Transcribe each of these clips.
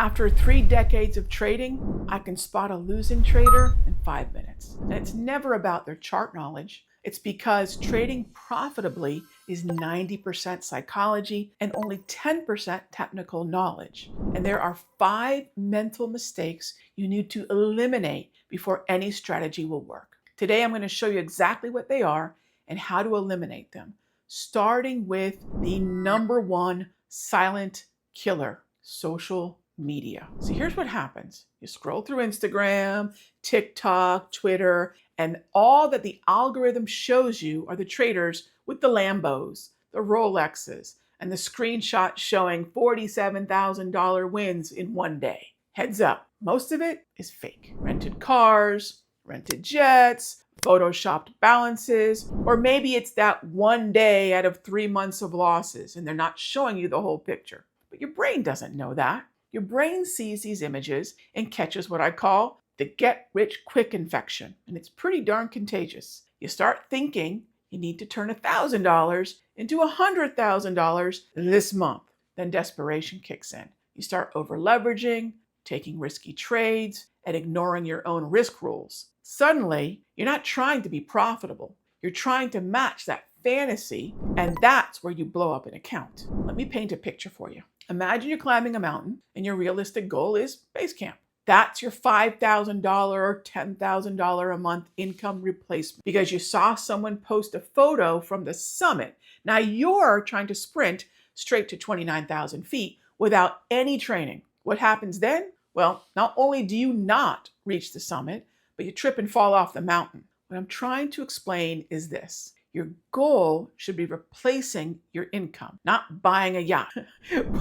After 3 decades of trading, I can spot a losing trader in 5 minutes. And it's never about their chart knowledge. It's because trading profitably is 90% psychology and only 10% technical knowledge. And there are 5 mental mistakes you need to eliminate before any strategy will work. Today, I'm going to show you exactly what they are and how to eliminate them, starting with the number one silent killer: social media. So here's what happens. You scroll through Instagram, TikTok, Twitter, and all that the algorithm shows you are the traders with the Lambos, the Rolexes, and the screenshots showing $47,000 wins in one day. Heads up, most of it is fake. Rented cars, rented jets, photoshopped balances, or maybe it's that one day out of 3 months of losses and they're not showing you the whole picture. But your brain doesn't know that. Your brain sees these images and catches what I call the get-rich-quick infection, and it's pretty darn contagious. You start thinking you need to turn $1,000 into $100,000 this month. Then desperation kicks in. You start over-leveraging, taking risky trades, and ignoring your own risk rules. Suddenly, you're not trying to be profitable. You're trying to match that fantasy, and that's where you blow up an account. Let me paint a picture for you. Imagine you're climbing a mountain and your realistic goal is base camp. That's your $5,000 or $10,000 a month income replacement because you saw someone post a photo from the summit. Now you're trying to sprint straight to 29,000 feet without any training. What happens then? Well, not only do you not reach the summit, but you trip and fall off the mountain. What I'm trying to explain is this. Your goal should be replacing your income, not buying a yacht.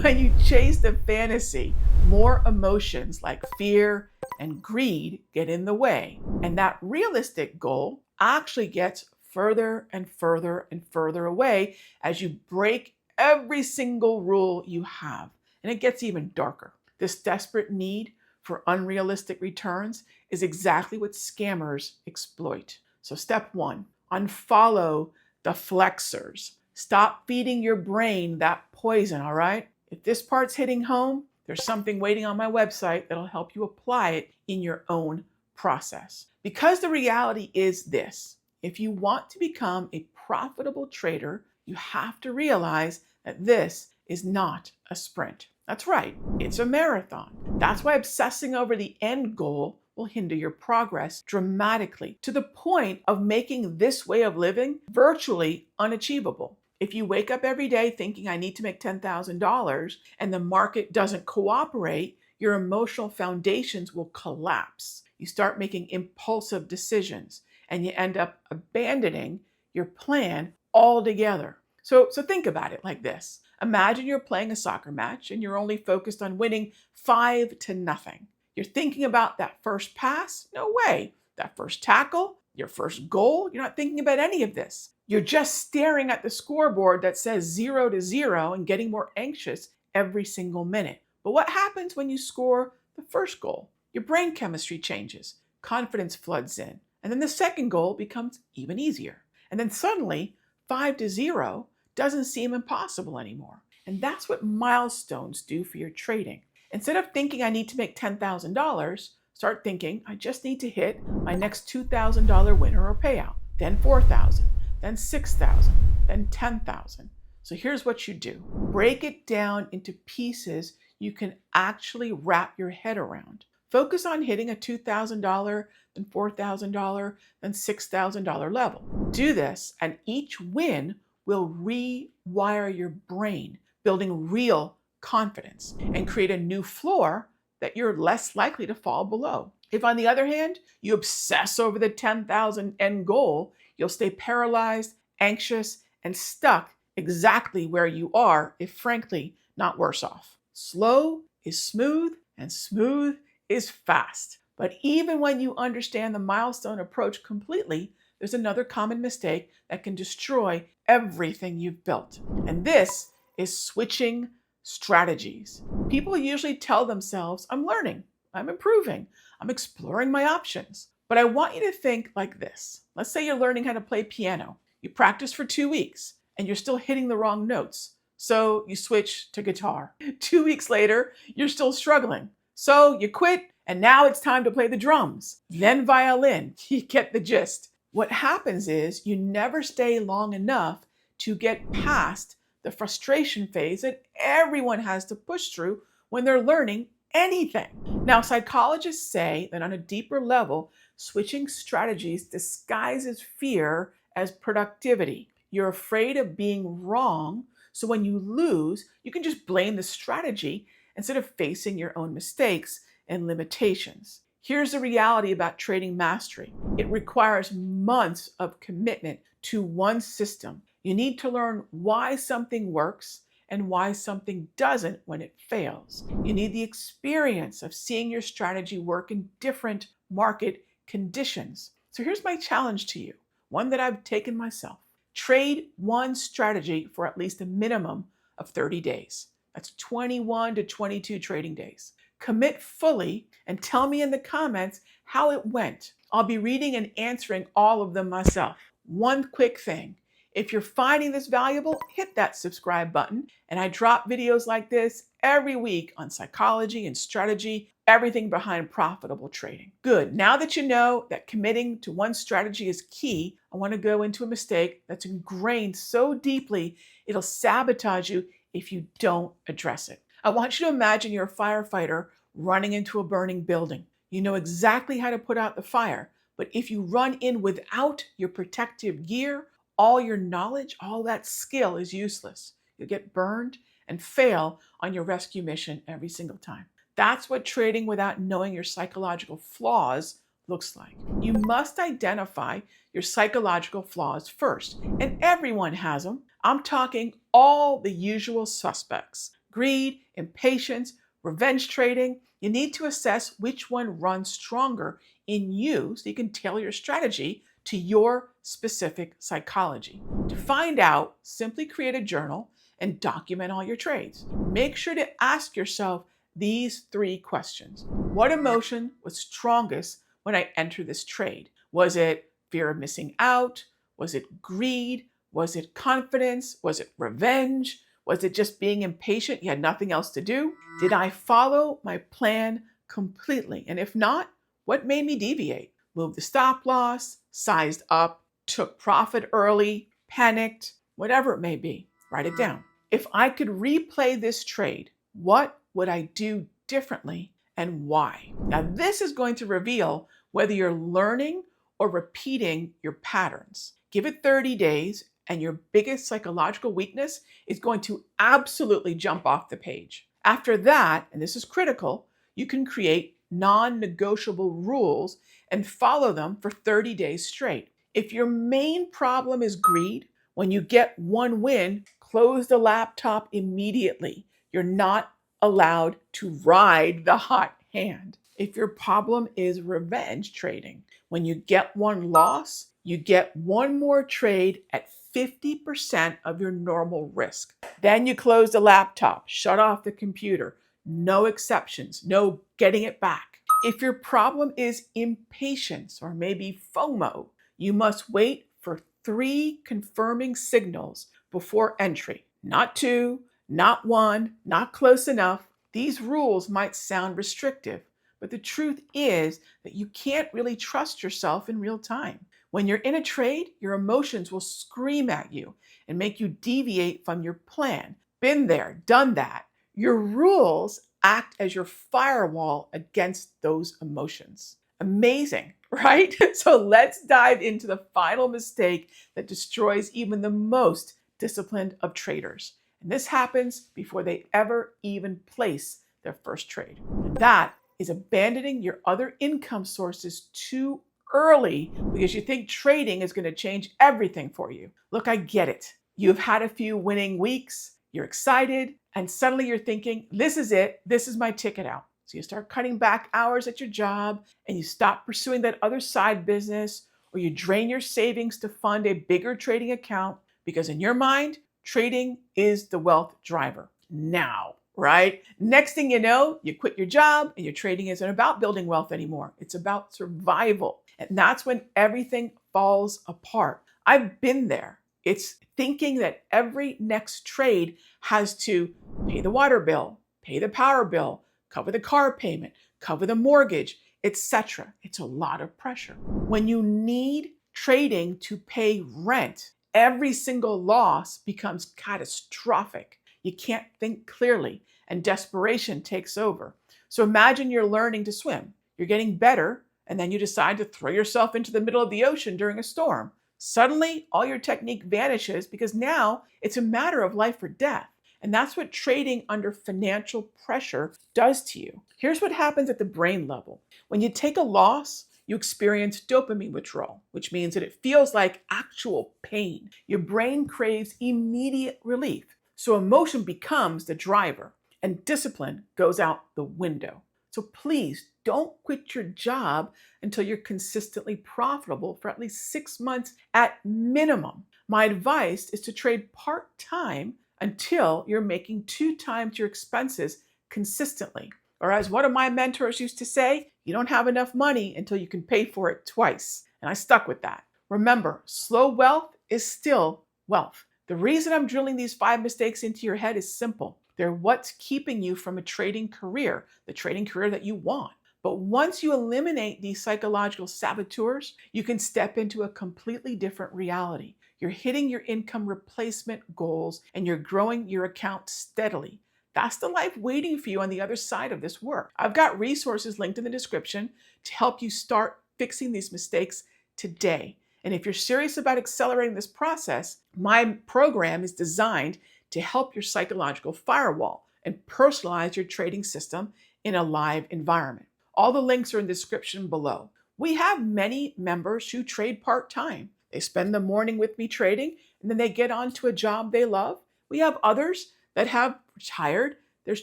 When you chase the fantasy, more emotions like fear and greed get in the way. And that realistic goal actually gets further and further and further away as you break every single rule you have. And it gets even darker. This desperate need for unrealistic returns is exactly what scammers exploit. So step 1. Unfollow the flexers. Stop feeding your brain that poison, all right? If this part's hitting home, there's something waiting on my website that'll help you apply it in your own process. Because the reality is this: if you want to become a profitable trader, you have to realize that this is not a sprint. That's right, it's a marathon. That's why obsessing over the end goal will hinder your progress dramatically to the point of making this way of living virtually unachievable. If you wake up every day thinking I need to make $10,000 and the market doesn't cooperate, your emotional foundations will collapse. You start making impulsive decisions and you end up abandoning your plan altogether. So think about it like this. Imagine you're playing a soccer match and you're only focused on winning 5-0. You're thinking about that first pass? No way. That first tackle? Your first goal? You're not thinking about any of this. You're just staring at the scoreboard that says 0-0 and getting more anxious every single minute. But what happens when you score the first goal? Your brain chemistry changes. Confidence floods in. And then the second goal becomes even easier. And then suddenly, 5-0 doesn't seem impossible anymore. And that's what milestones do for your trading. Instead of thinking I need to make $10,000, start thinking I just need to hit my next $2,000 winner or payout, then $4,000, then $6,000, then $10,000. So here's what you do. Break it down into pieces you can actually wrap your head around. Focus on hitting a $2,000, then $4,000, then $6,000 level. Do this, and each win will rewire your brain, building real confidence and create a new floor that you're less likely to fall below. If, on the other hand, you obsess over the 10,000 end goal, you'll stay paralyzed, anxious, and stuck exactly where you are, if frankly, not worse off. Slow is smooth, and smooth is fast. But even when you understand the milestone approach completely, there's another common mistake that can destroy everything you've built. And this is switching strategies. People usually tell themselves, I'm learning, I'm improving, I'm exploring my options. But I want you to think like this. Let's say you're learning how to play piano. You practice for 2 weeks and you're still hitting the wrong notes. So you switch to guitar. 2 weeks later, you're still struggling. So you quit, and now it's time to play the drums, then violin. You get the gist. What happens is you never stay long enough to get past the frustration phase that everyone has to push through when they're learning anything. Now, psychologists say that on a deeper level, switching strategies disguises fear as productivity. You're afraid of being wrong, so when you lose, you can just blame the strategy instead of facing your own mistakes and limitations. Here's the reality about trading mastery. It requires months of commitment to one system. You need to learn why something works and why something doesn't when it fails. You need the experience of seeing your strategy work in different market conditions. So here's my challenge to you, one that I've taken myself. Trade one strategy for at least a minimum of 30 days. That's 21 to 22 trading days. Commit fully and tell me in the comments how it went. I'll be reading and answering all of them myself. One quick thing. If you're finding this valuable, hit that subscribe button. And I drop videos like this every week on psychology and strategy, everything behind profitable trading. Good. Now that you know that committing to one strategy is key, I want to go into a mistake that's ingrained so deeply, it'll sabotage you if you don't address it. I want you to imagine you're a firefighter running into a burning building. You know exactly how to put out the fire, but if you run in without your protective gear, all your knowledge, all that skill is useless. You'll get burned and fail on your rescue mission every single time. That's what trading without knowing your psychological flaws looks like. You must identify your psychological flaws first, and everyone has them. I'm talking all the usual suspects: greed, impatience, revenge trading. You need to assess which one runs stronger in you so you can tailor your strategy to your specific psychology. To find out, simply create a journal and document all your trades. Make sure to ask yourself these 3 questions. What emotion was strongest when I entered this trade? Was it fear of missing out? Was it greed? Was it confidence? Was it revenge? Was it just being impatient? You had nothing else to do? Did I follow my plan completely? And if not, what made me deviate? Moved the stop loss, sized up, took profit early, panicked, whatever it may be. Write it down. If I could replay this trade, what would I do differently and why? Now, this is going to reveal whether you're learning or repeating your patterns. Give it 30 days, and your biggest psychological weakness is going to absolutely jump off the page. After that, and this is critical, you can create non-negotiable rules and follow them for 30 days straight. If your main problem is greed, when you get one win, close the laptop immediately. You're not allowed to ride the hot hand. If your problem is revenge trading, when you get one loss, you get one more trade at 50% of your normal risk. Then you close the laptop, shut off the computer. No exceptions, no getting it back. If your problem is impatience or maybe FOMO, you must wait for 3 confirming signals before entry. Not 2, not 1, not close enough. These rules might sound restrictive, but the truth is that you can't really trust yourself in real time. When you're in a trade, your emotions will scream at you and make you deviate from your plan. Been there, done that. Your rules act as your firewall against those emotions. Amazing, right? So let's dive into the final mistake that destroys even the most disciplined of traders. And this happens before they ever even place their first trade. And that is abandoning your other income sources too early because you think trading is going to change everything for you. Look, I get it. You've had a few winning weeks, you're excited, and suddenly you're thinking, this is it, this is my ticket out. So you start cutting back hours at your job and you stop pursuing that other side business, or you drain your savings to fund a bigger trading account because in your mind, trading is the wealth driver now, right? Next thing you know, you quit your job and your trading isn't about building wealth anymore. It's about survival. And that's when everything falls apart. I've been there. It's thinking that every next trade has to pay the water bill, pay the power bill, cover the car payment, cover the mortgage, etc. It's a lot of pressure. When you need trading to pay rent, every single loss becomes catastrophic. You can't think clearly, and desperation takes over. So imagine you're learning to swim. You're getting better, and then you decide to throw yourself into the middle of the ocean during a storm. Suddenly, all your technique vanishes because now it's a matter of life or death. And that's what trading under financial pressure does to you. Here's what happens at the brain level. When you take a loss, you experience dopamine withdrawal, which means that it feels like actual pain. Your brain craves immediate relief. So emotion becomes the driver and discipline goes out the window. So please don't quit your job until you're consistently profitable for at least 6 months at minimum. My advice is to trade part-time until you're making 2 times your expenses consistently. Or as one of my mentors used to say, you don't have enough money until you can pay for it twice. And I stuck with that. Remember, slow wealth is still wealth. The reason I'm drilling these 5 mistakes into your head is simple. They're what's keeping you from a trading career, the trading career that you want. But once you eliminate these psychological saboteurs, you can step into a completely different reality. You're hitting your income replacement goals and you're growing your account steadily. That's the life waiting for you on the other side of this work. I've got resources linked in the description to help you start fixing these mistakes today. And if you're serious about accelerating this process, my program is designed to help your psychological firewall and personalize your trading system in a live environment. All the links are in the description below. We have many members who trade part-time. They spend the morning with me trading, and then they get on to a job they love. We have others that have retired. There's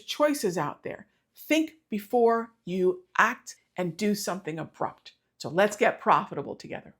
choices out there. Think before you act and do something abrupt. So let's get profitable together.